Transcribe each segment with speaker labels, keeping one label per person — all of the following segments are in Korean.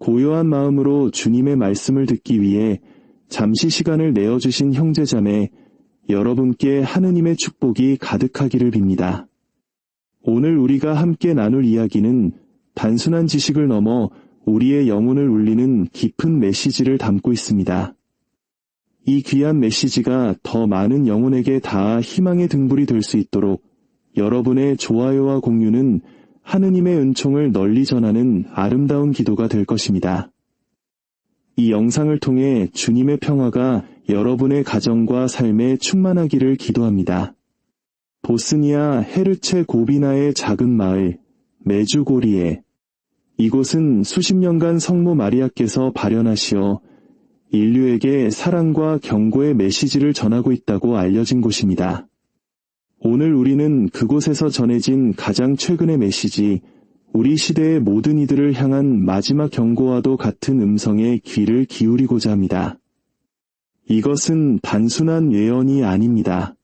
Speaker 1: 고요한 마음으로 주님의 말씀을 듣기 위해 잠시 시간을 내어주신 형제자매 여러분께 하느님의 축복이 가득하기를 빕니다. 오늘 우리가 함께 나눌 이야기는 단순한 지식을 넘어 우리의 영혼을 울리는 깊은 메시지를 담고 있습니다. 이 귀한 메시지가 더 많은 영혼에게 닿아 희망의 등불이 될 수 있도록 여러분의 좋아요와 공유는 하느님의 은총을 널리 전하는 아름다운 기도가 될 것입니다. 이 영상을 통해 주님의 평화가 여러분의 가정과 삶에 충만하기를 기도합니다. 보스니아 헤르체 고비나의 작은 마을 메주고리에 이곳은 수십 년간 성모 마리아께서 발현하시어 인류에게 사랑과 경고의 메시지를 전하고 있다고 알려진 곳입니다. 오늘 우리는 그곳에서 전해진 가장 최근의 메시지, 우리 시대의 모든 이들을 향한 마지막 경고와도 같은 음성에 귀를 기울이고자 합니다. 이것은 단순한 예언이 아닙니다.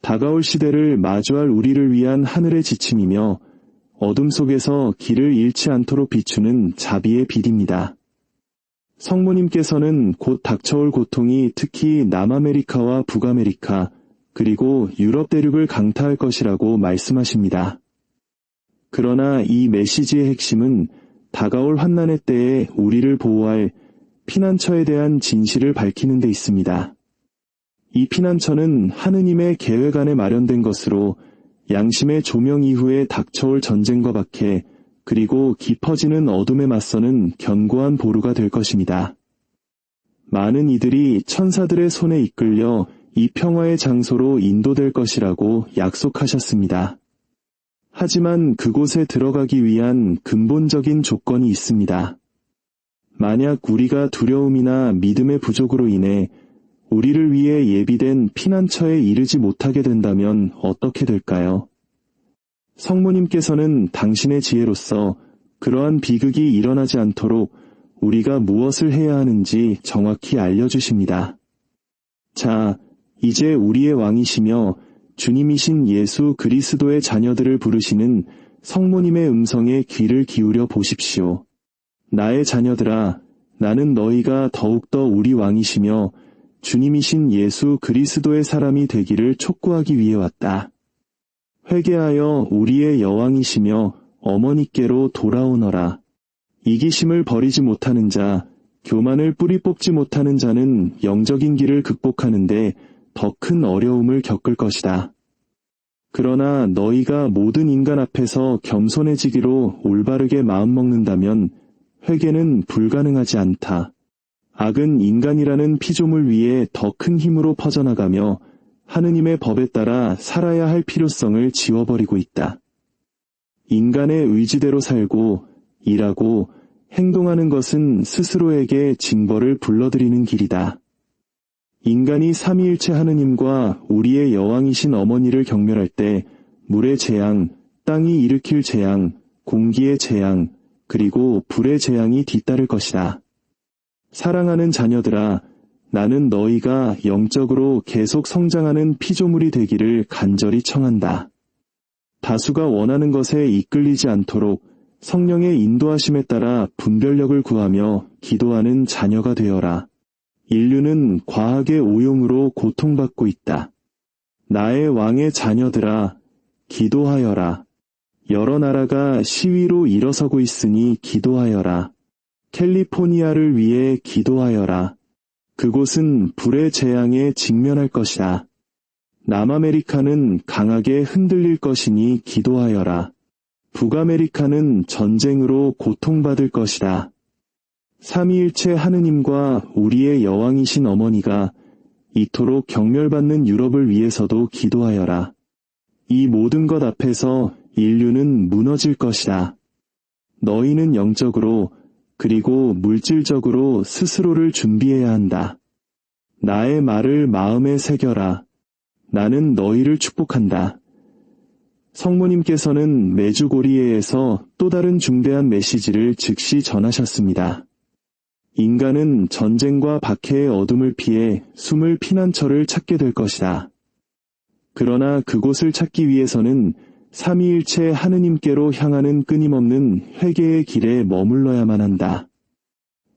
Speaker 1: 다가올 시대를 마주할 우리를 위한 하늘의 지침이며 어둠 속에서 길을 잃지 않도록 비추는 자비의 빛입니다. 성모님께서는 곧 닥쳐올 고통이 특히 남아메리카와 북아메리카, 그리고 유럽 대륙을 강타할 것이라고 말씀하십니다. 그러나 이 메시지의 핵심은 다가올 환난의 때에 우리를 보호할 피난처에 대한 진실을 밝히는 데 있습니다. 이 피난처는 하느님의 계획 안에 마련된 것으로 양심의 조명 이후에 닥쳐올 전쟁과 박해, 그리고 깊어지는 어둠에 맞서는 견고한 보루가 될 것입니다. 많은 이들이 천사들의 손에 이끌려 이 평화의 장소로 인도될 것이라고 약속하셨습니다. 하지만 그곳에 들어가기 위한 근본적인 조건이 있습니다. 만약 우리가 두려움이나 믿음의 부족으로 인해 우리를 위해 예비된 피난처에 이르지 못하게 된다면 어떻게 될까요? 성모님께서는 당신의 지혜로서 그러한 비극이 일어나지 않도록 우리가 무엇을 해야 하는지 정확히 알려주십니다. 자, 이제 우리의 왕이시며 주님이신 예수 그리스도의 자녀들을 부르시는 성모님의 음성에 귀를 기울여 보십시오. 나의 자녀들아, 나는 너희가 더욱더 우리 왕이시며 주님이신 예수 그리스도의 사람이 되기를 촉구하기 위해 왔다. 회개하여 우리의 여왕이시며 어머니께로 돌아오너라. 이기심을 버리지 못하는 자, 교만을 뿌리 뽑지 못하는 자는 영적인 길을 극복하는데 더 큰 어려움을 겪을 것이다. 그러나 너희가 모든 인간 앞에서 겸손해지기로 올바르게 마음먹는다면 회개는 불가능하지 않다. 악은 인간이라는 피조물 위에 더 큰 힘으로 퍼져나가며 하느님의 법에 따라 살아야 할 필요성을 지워버리고 있다. 인간의 의지대로 살고 일하고 행동하는 것은 스스로에게 징벌을 불러들이는 길이다. 인간이 삼위일체 하느님과 우리의 여왕이신 어머니를 경멸할 때 물의 재앙, 땅이 일으킬 재앙, 공기의 재앙, 그리고 불의 재앙이 뒤따를 것이다. 사랑하는 자녀들아, 나는 너희가 영적으로 계속 성장하는 피조물이 되기를 간절히 청한다. 다수가 원하는 것에 이끌리지 않도록 성령의 인도하심에 따라 분별력을 구하며 기도하는 자녀가 되어라. 인류는 과학의 오용으로 고통받고 있다. 나의 왕의 자녀들아, 기도하여라. 여러 나라가 시위로 일어서고 있으니 기도하여라. 캘리포니아를 위해 기도하여라. 그곳은 불의 재앙에 직면할 것이다. 남아메리카는 강하게 흔들릴 것이니 기도하여라. 북아메리카는 전쟁으로 고통받을 것이다. 삼위일체 하느님과 우리의 여왕이신 어머니가 이토록 경멸받는 유럽을 위해서도 기도하여라. 이 모든 것 앞에서 인류는 무너질 것이다. 너희는 영적으로 그리고 물질적으로 스스로를 준비해야 한다. 나의 말을 마음에 새겨라. 나는 너희를 축복한다. 성모님께서는 메주고리에에서 또 다른 중대한 메시지를 즉시 전하셨습니다. 인간은 전쟁과 박해의 어둠을 피해 숨을 피난처를 찾게 될 것이다. 그러나 그곳을 찾기 위해서는 삼위일체 하느님께로 향하는 끊임없는 회개의 길에 머물러야만 한다.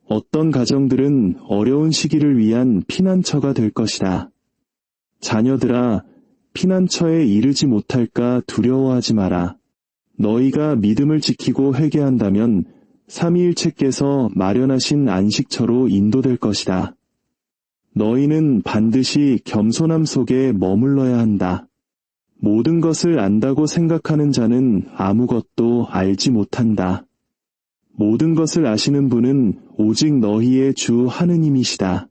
Speaker 1: 어떤 가정들은 어려운 시기를 위한 피난처가 될 것이다. 자녀들아, 피난처에 이르지 못할까 두려워하지 마라. 너희가 믿음을 지키고 회개한다면 삼위일체께서 마련하신 안식처로 인도될 것이다. 너희는 반드시 겸손함 속에 머물러야 한다. 모든 것을 안다고 생각하는 자는 아무것도 알지 못한다. 모든 것을 아시는 분은 오직 너희의 주 하느님이시다.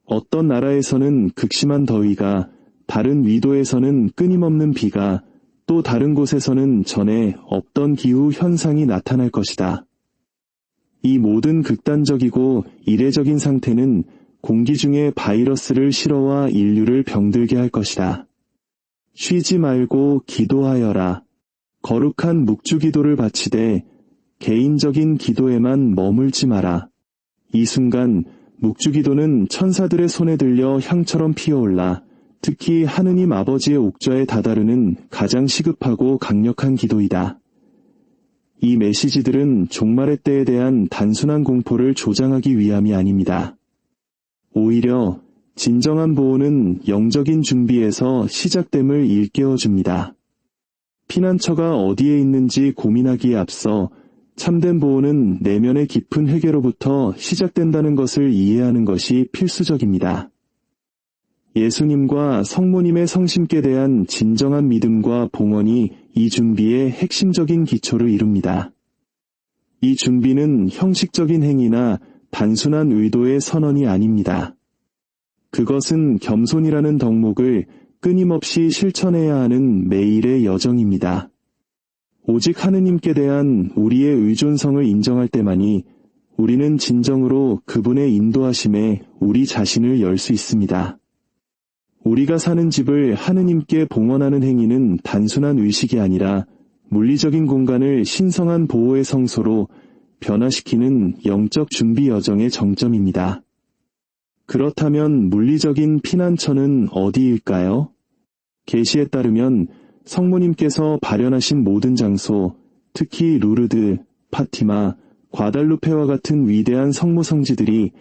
Speaker 1: 어떤 나라에서는 극심한 더위가, 다른 위도에서는 끊임없는 비가, 또 다른 곳에서는 전에 없던 기후 현상이 나타날 것이다. 이 모든 극단적이고 이례적인 상태는 공기 중에 바이러스를 실어와 인류를 병들게 할 것이다. 쉬지 말고 기도하여라. 거룩한 묵주기도를 바치되 개인적인 기도에만 머물지 마라. 이 순간 묵주기도는 천사들의 손에 들려 향처럼 피어올라 특히 하느님 아버지의 옥좌에 다다르는 가장 시급하고 강력한 기도이다. 이 메시지들은 종말의 때에 대한 단순한 공포를 조장하기 위함이 아닙니다. 오히려 진정한 보호는 영적인 준비에서 시작됨을 일깨워줍니다. 피난처가 어디에 있는지 고민하기에 앞서 참된 보호는 내면의 깊은 회개로부터 시작된다는 것을 이해하는 것이 필수적입니다. 예수님과 성모님의 성심께 대한 진정한 믿음과 봉헌이 이 준비의 핵심적인 기초를 이룹니다. 이 준비는 형식적인 행위나 단순한 의도의 선언이 아닙니다. 그것은 겸손이라는 덕목을 끊임없이 실천해야 하는 매일의 여정입니다. 오직 하느님께 대한 우리의 의존성을 인정할 때만이 우리는 진정으로 그분의 인도하심에 우리 자신을 열 수 있습니다. 우리가 사는 집을 하느님께 봉헌하는 행위는 단순한 의식이 아니라 물리적인 공간을 신성한 보호의 성소로 변화시키는 영적 준비 여정의 정점입니다. 그렇다면 물리적인 피난처는 어디일까요? 계시에 따르면 성모님께서 발현하신 모든 장소, 특히 루르드, 파티마, 과달루페와 같은 위대한 성모 성지들이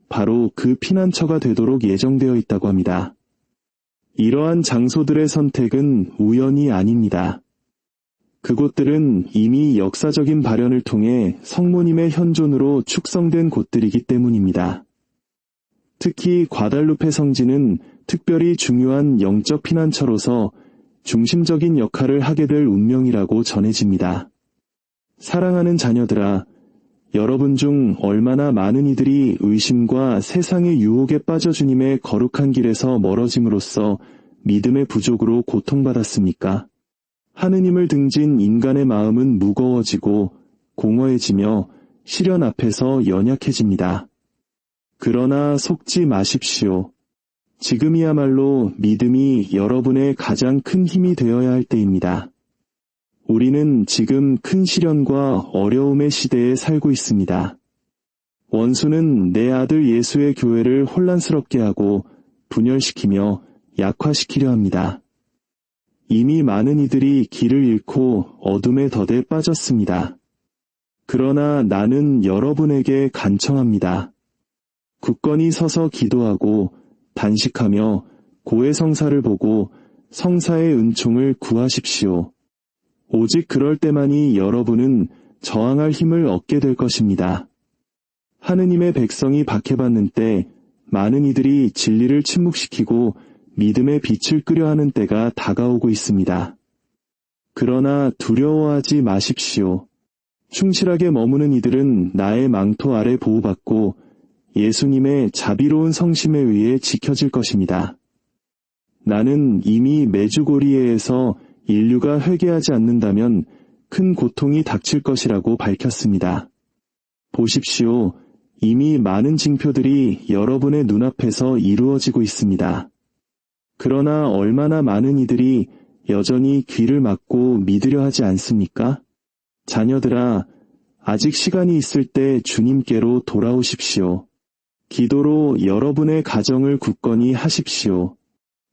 Speaker 1: 바로 그 피난처가 되도록 예정되어 있다고 합니다. 이러한 장소들의 선택은 우연이 아닙니다. 그곳들은 이미 역사적인 발현을 통해 성모님의 현존으로 축성된 곳들이기 때문입니다. 특히 과달루페 성지는 특별히 중요한 영적 피난처로서 중심적인 역할을 하게 될 운명이라고 전해집니다. 사랑하는 자녀들아, 여러분 중 얼마나 많은 이들이 의심과 세상의 유혹에 빠져 주님의 거룩한 길에서 멀어짐으로써 믿음의 부족으로 고통받았습니까? 하느님을 등진 인간의 마음은 무거워지고 공허해지며 시련 앞에서 연약해집니다. 그러나 속지 마십시오. 지금이야말로 믿음이 여러분의 가장 큰 힘이 되어야 할 때입니다. 우리는 지금 큰 시련과 어려움의 시대에 살고 있습니다. 원수는 내 아들 예수의 교회를 혼란스럽게 하고 분열시키며 약화시키려 합니다. 이미 많은 이들이 길을 잃고 어둠의 덫에 빠졌습니다. 그러나 나는 여러분에게 간청합니다. 굳건히 서서 기도하고 단식하며 고해 성사를 보고 성사의 은총을 구하십시오. 오직 그럴 때만이 여러분은 저항할 힘을 얻게 될 것입니다. 하느님의 백성이 박해받는 때 많은 이들이 진리를 침묵시키고 믿음의 빛을 끄려 하는 때가 다가오고 있습니다. 그러나 두려워하지 마십시오. 충실하게 머무는 이들은 나의 망토 아래 보호받고 예수님의 자비로운 성심에 의해 지켜질 것입니다. 나는 이미 메주고리에에서 인류가 회개하지 않는다면 큰 고통이 닥칠 것이라고 밝혔습니다. 보십시오. 이미 많은 징표들이 여러분의 눈앞에서 이루어지고 있습니다. 그러나 얼마나 많은 이들이 여전히 귀를 막고 믿으려 하지 않습니까? 자녀들아, 아직 시간이 있을 때 주님께로 돌아오십시오. 기도로 여러분의 가정을 굳건히 하십시오.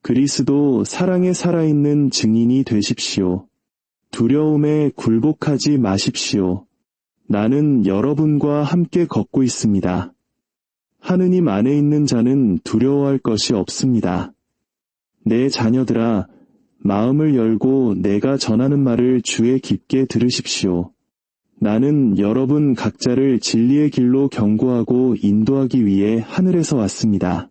Speaker 1: 그리스도 사랑에 살아있는 증인이 되십시오. 두려움에 굴복하지 마십시오. 나는 여러분과 함께 걷고 있습니다. 하느님 안에 있는 자는 두려워할 것이 없습니다. 내 자녀들아, 마음을 열고 내가 전하는 말을 주의 깊게 들으십시오. 나는 여러분 각자를 진리의 길로 경고하고 인도하기 위해 하늘에서 왔습니다.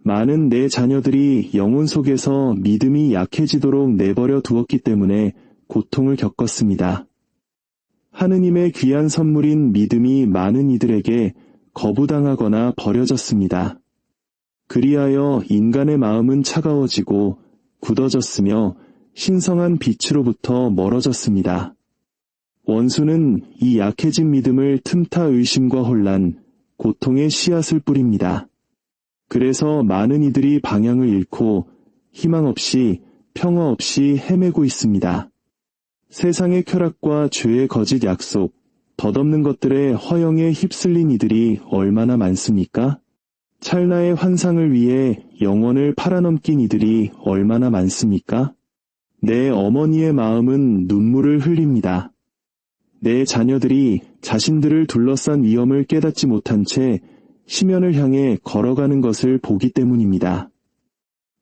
Speaker 1: 많은 내 자녀들이 영혼 속에서 믿음이 약해지도록 내버려 두었기 때문에 고통을 겪었습니다. 하느님의 귀한 선물인 믿음이 많은 이들에게 거부당하거나 버려졌습니다. 그리하여 인간의 마음은 차가워지고 굳어졌으며 신성한 빛으로부터 멀어졌습니다. 원수는 이 약해진 믿음을 틈타 의심과 혼란, 고통의 씨앗을 뿌립니다. 그래서 많은 이들이 방향을 잃고 희망 없이 평화 없이 헤매고 있습니다. 세상의 쾌락과 죄의 거짓 약속, 덧없는 것들의 허영에 휩쓸린 이들이 얼마나 많습니까? 찰나의 환상을 위해 영혼을 팔아넘긴 이들이 얼마나 많습니까? 내 어머니의 마음은 눈물을 흘립니다. 내 자녀들이 자신들을 둘러싼 위험을 깨닫지 못한 채 심연을 향해 걸어가는 것을 보기 때문입니다.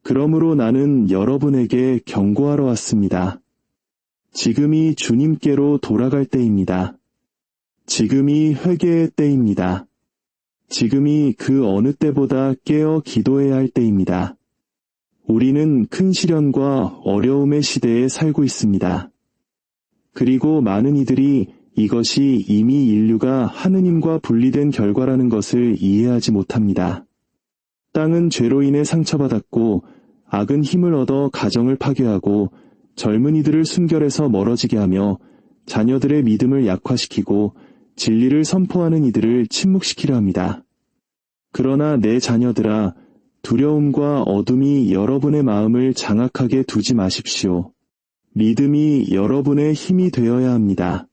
Speaker 1: 그러므로 나는 여러분에게 경고하러 왔습니다. 지금이 주님께로 돌아갈 때입니다. 지금이 회개의 때입니다. 지금이 그 어느 때보다 깨어 기도해야 할 때입니다. 우리는 큰 시련과 어려움의 시대에 살고 있습니다. 그리고 많은 이들이 이것이 이미 인류가 하느님과 분리된 결과라는 것을 이해하지 못합니다. 땅은 죄로 인해 상처받았고 악은 힘을 얻어 가정을 파괴하고 젊은이들을 순결에서 멀어지게 하며 자녀들의 믿음을 약화시키고 진리를 선포하는 이들을 침묵시키려 합니다. 그러나 내 자녀들아, 두려움과 어둠이 여러분의 마음을 장악하게 두지 마십시오. 믿음이 여러분의 힘이 되어야 합니다.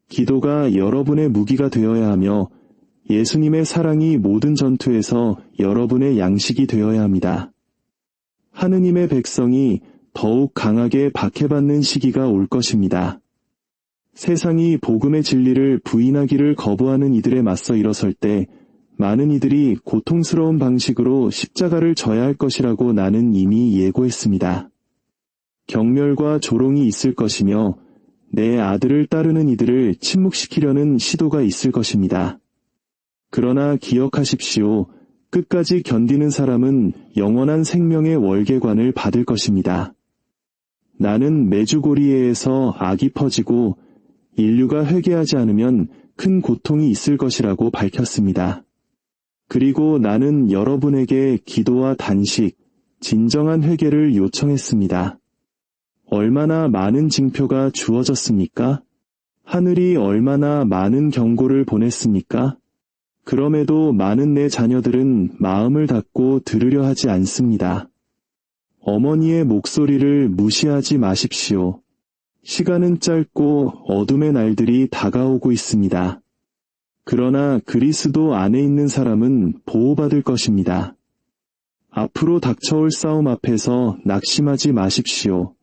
Speaker 1: 기도가 여러분의 무기가 되어야 하며 예수님의 사랑이 모든 전투에서 여러분의 양식이 되어야 합니다. 하느님의 백성이 더욱 강하게 박해받는 시기가 올 것입니다. 세상이 복음의 진리를 부인하기를 거부하는 이들에 맞서 일어설 때 많은 이들이 고통스러운 방식으로 십자가를 져야 할 것이라고 나는 이미 예고했습니다. 경멸과 조롱이 있을 것이며 내 아들을 따르는 이들을 침묵시키려는 시도가 있을 것입니다. 그러나 기억하십시오. 끝까지 견디는 사람은 영원한 생명의 월계관을 받을 것입니다. 나는 메주고리에서 악이 퍼지고 인류가 회개하지 않으면 큰 고통이 있을 것이라고 밝혔습니다. 그리고 나는 여러분에게 기도와 단식, 진정한 회개를 요청했습니다. 얼마나 많은 징표가 주어졌습니까? 하늘이 얼마나 많은 경고를 보냈습니까? 그럼에도 많은 내 자녀들은 마음을 닫고 들으려 하지 않습니다. 어머니의 목소리를 무시하지 마십시오. 시간은 짧고 어둠의 날들이 다가오고 있습니다. 그러나 그리스도 안에 있는 사람은 보호받을 것입니다. 앞으로 닥쳐올 싸움 앞에서 낙심하지 마십시오.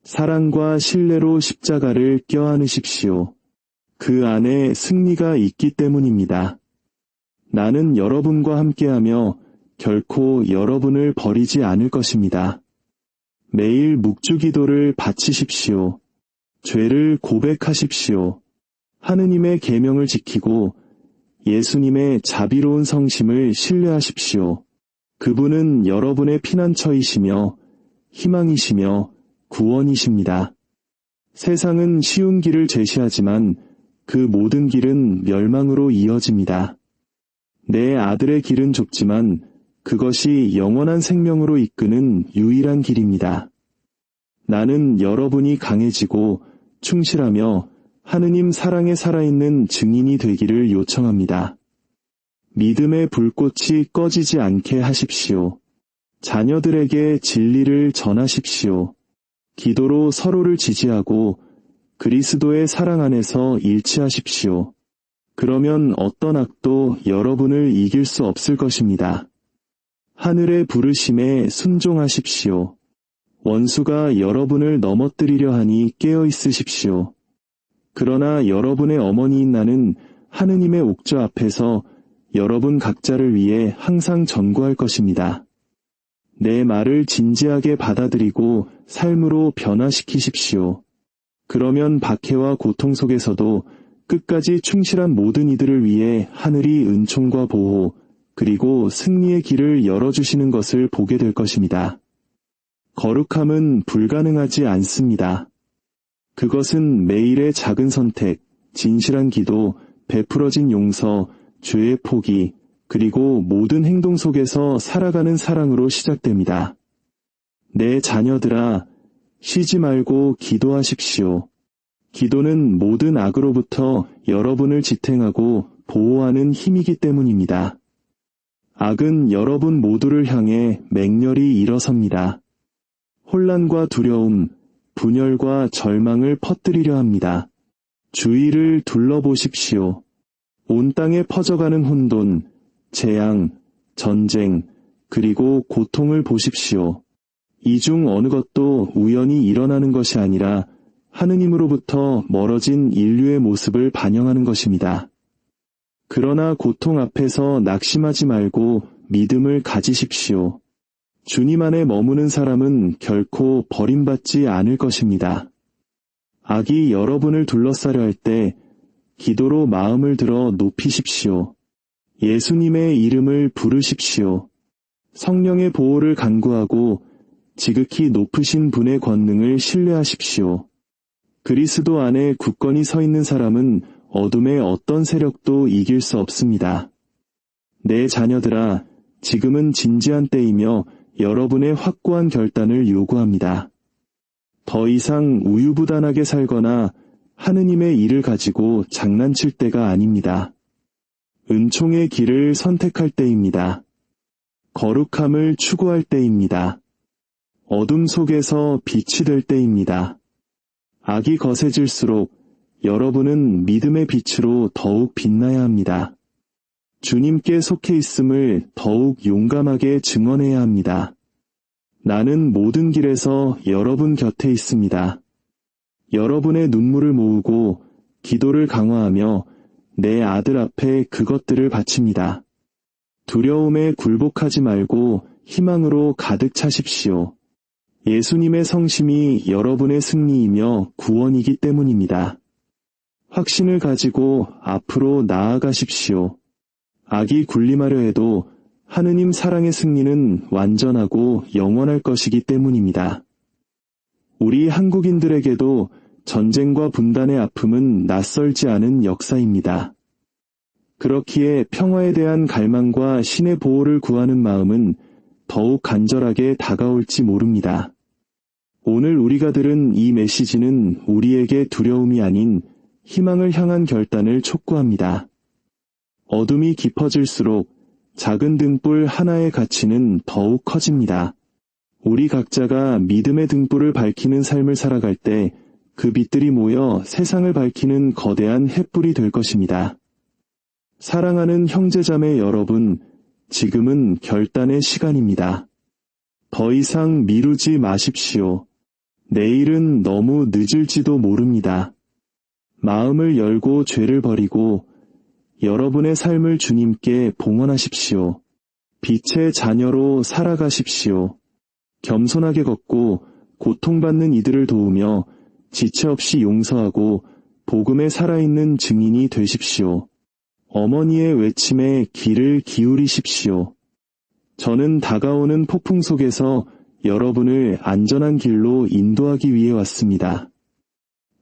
Speaker 1: 사랑과 신뢰로 십자가를 껴안으십시오. 그 안에 승리가 있기 때문입니다. 나는 여러분과 함께하며 결코 여러분을 버리지 않을 것입니다. 매일 묵주기도를 바치십시오. 죄를 고백하십시오. 하느님의 계명을 지키고 예수님의 자비로운 성심을 신뢰하십시오. 그분은 여러분의 피난처이시며 희망이시며 구원이십니다. 세상은 쉬운 길을 제시하지만 그 모든 길은 멸망으로 이어집니다. 내 아들의 길은 좁지만 그것이 영원한 생명으로 이끄는 유일한 길입니다. 나는 여러분이 강해지고 충실하며 하느님 사랑에 살아있는 증인이 되기를 요청합니다. 믿음의 불꽃이 꺼지지 않게 하십시오. 자녀들에게 진리를 전하십시오. 기도로 서로를 지지하고 그리스도의 사랑 안에서 일치하십시오. 그러면 어떤 악도 여러분을 이길 수 없을 것입니다. 하늘의 부르심에 순종하십시오. 원수가 여러분을 넘어뜨리려 하니 깨어 있으십시오. 그러나 여러분의 어머니인 나는 하느님의 옥좌 앞에서 여러분 각자를 위해 항상 전구할 것입니다. 내 말을 진지하게 받아들이고 삶으로 변화시키십시오. 그러면 박해와 고통 속에서도 끝까지 충실한 모든 이들을 위해 하늘이 은총과 보호, 그리고 승리의 길을 열어주시는 것을 보게 될 것입니다. 거룩함은 불가능하지 않습니다. 그것은 매일의 작은 선택, 진실한 기도, 베풀어진 용서, 죄의 포기, 그리고 모든 행동 속에서 살아가는 사랑으로 시작됩니다. 내 자녀들아, 쉬지 말고 기도하십시오. 기도는 모든 악으로부터 여러분을 지탱하고 보호하는 힘이기 때문입니다. 악은 여러분 모두를 향해 맹렬히 일어섭니다. 혼란과 두려움, 분열과 절망을 퍼뜨리려 합니다. 주위를 둘러보십시오. 온 땅에 퍼져가는 혼돈, 재앙, 전쟁, 그리고 고통을 보십시오. 이 중 어느 것도 우연히 일어나는 것이 아니라 하느님으로부터 멀어진 인류의 모습을 반영하는 것입니다. 그러나 고통 앞에서 낙심하지 말고 믿음을 가지십시오. 주님 안에 머무는 사람은 결코 버림받지 않을 것입니다. 악이 여러분을 둘러싸려 할 때 기도로 마음을 들어 높이십시오. 예수님의 이름을 부르십시오. 성령의 보호를 간구하고 지극히 높으신 분의 권능을 신뢰하십시오. 그리스도 안에 굳건히 서 있는 사람은 어둠의 어떤 세력도 이길 수 없습니다. 내 자녀들아, 지금은 진지한 때이며 여러분의 확고한 결단을 요구합니다. 더 이상 우유부단하게 살거나 하느님의 일을 가지고 장난칠 때가 아닙니다. 은총의 길을 선택할 때입니다. 거룩함을 추구할 때입니다. 어둠 속에서 빛이 될 때입니다. 악이 거세질수록 여러분은 믿음의 빛으로 더욱 빛나야 합니다. 주님께 속해 있음을 더욱 용감하게 증언해야 합니다. 나는 모든 길에서 여러분 곁에 있습니다. 여러분의 눈물을 모으고 기도를 강화하며 내 아들 앞에 그것들을 바칩니다. 두려움에 굴복하지 말고 희망으로 가득 차십시오. 예수님의 성심이 여러분의 승리이며 구원이기 때문입니다. 확신을 가지고 앞으로 나아가십시오. 악이 군림하려 해도 하느님 사랑의 승리는 완전하고 영원할 것이기 때문입니다. 우리 한국인들에게도 전쟁과 분단의 아픔은 낯설지 않은 역사입니다. 그렇기에 평화에 대한 갈망과 신의 보호를 구하는 마음은 더욱 간절하게 다가올지 모릅니다. 오늘 우리가 들은 이 메시지는 우리에게 두려움이 아닌 희망을 향한 결단을 촉구합니다. 어둠이 깊어질수록 작은 등불 하나의 가치는 더욱 커집니다. 우리 각자가 믿음의 등불을 밝히는 삶을 살아갈 때 그 빛들이 모여 세상을 밝히는 거대한 횃불이 될 것입니다. 사랑하는 형제자매 여러분, 지금은 결단의 시간입니다. 더 이상 미루지 마십시오. 내일은 너무 늦을지도 모릅니다. 마음을 열고 죄를 버리고 여러분의 삶을 주님께 봉헌하십시오. 빛의 자녀로 살아가십시오. 겸손하게 걷고 고통받는 이들을 도우며 지체 없이 용서하고 복음에 살아있는 증인이 되십시오. 어머니의 외침에 귀를 기울이십시오. 저는 다가오는 폭풍 속에서 여러분을 안전한 길로 인도하기 위해 왔습니다.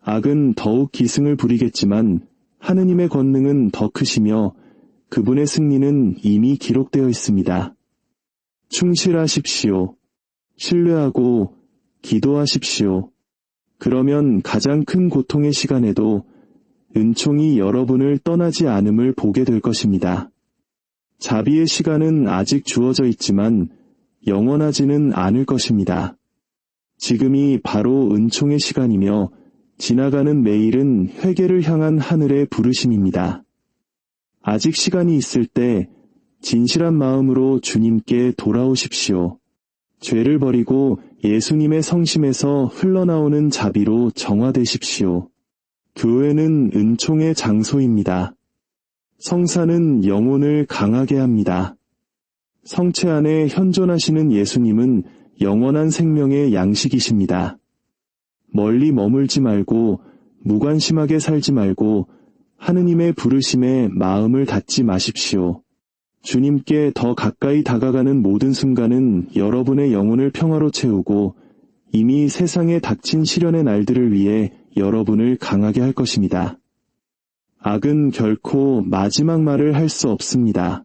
Speaker 1: 악은 더욱 기승을 부리겠지만 하느님의 권능은 더 크시며 그분의 승리는 이미 기록되어 있습니다. 충실하십시오. 신뢰하고 기도하십시오. 그러면 가장 큰 고통의 시간에도 은총이 여러분을 떠나지 않음을 보게 될 것입니다. 자비의 시간은 아직 주어져 있지만 영원하지는 않을 것입니다. 지금이 바로 은총의 시간이며 지나가는 매일은 회개를 향한 하늘의 부르심입니다. 아직 시간이 있을 때 진실한 마음으로 주님께 돌아오십시오. 죄를 버리고 예수님의 성심에서 흘러나오는 자비로 정화되십시오. 교회는 은총의 장소입니다. 성사는 영혼을 강하게 합니다. 성체 안에 현존하시는 예수님은 영원한 생명의 양식이십니다. 멀리 머물지 말고 무관심하게 살지 말고 하느님의 부르심에 마음을 닫지 마십시오. 주님께 더 가까이 다가가는 모든 순간은 여러분의 영혼을 평화로 채우고 이미 세상에 닥친 시련의 날들을 위해 여러분을 강하게 할 것입니다. 악은 결코 마지막 말을 할 수 없습니다.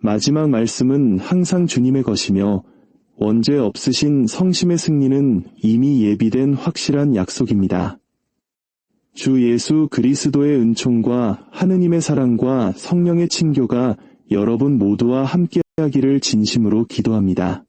Speaker 1: 마지막 말씀은 항상 주님의 것이며 원죄 없으신 성심의 승리는 이미 예비된 확실한 약속입니다. 주 예수 그리스도의 은총과 하느님의 사랑과 성령의 친교가 여러분 모두와 함께하기를 진심으로 기도합니다.